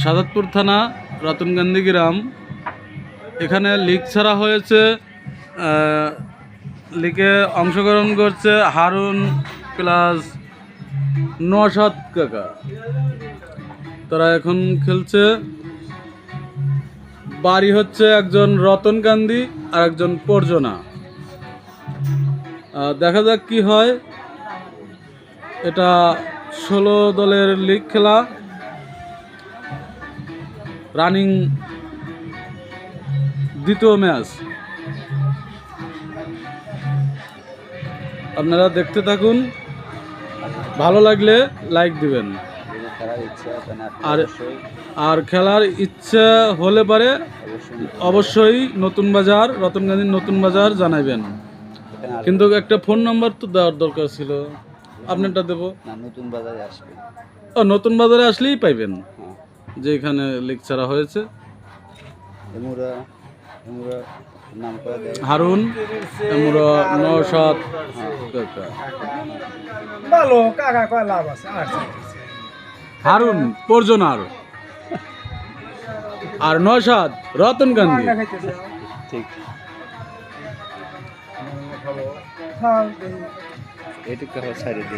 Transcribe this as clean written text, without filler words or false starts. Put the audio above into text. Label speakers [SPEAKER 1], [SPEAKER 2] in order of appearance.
[SPEAKER 1] সাদাতপুর থানা রতনকান্দি গ্রাম। এখানে লিগ ছাড়া হয়েছে। লিগে অংশগ্রহণ করছে হারুন প্লাস নওশাদ কাকা। তারা এখন খেলছে। বাড়ি হচ্ছে একজন রতনকান্দি আর একজন পরজনা। দেখা যাক কি হয়। এটা 16 দলের লিগ খেলা, রানিং দ্বিতীয় ম্যাচ। আপনারা দেখতে থাকুন, ভালো লাগলে লাইক দিবেন। আর খেলার ইচ্ছা হলে পারে অবশ্যই নতুন বাজার, রতনকান্দির নতুন বাজার জানাবেন। কিন্তু একটা ফোন নাম্বার তো দেওয়ার দরকার ছিল, আপনারটা দেবো।
[SPEAKER 2] নতুন বাজারে আসবে।
[SPEAKER 1] ও, নতুন বাজারে আসলেই পাইবেন যে এখানে লিগ ছাড়া হয়েছে। হারুন, নওশাদ কাকা। হারুন পরজনার আর নওশাদ রতনকান্দি।
[SPEAKER 2] ঠিক, এটুকু ছাড়িয়ে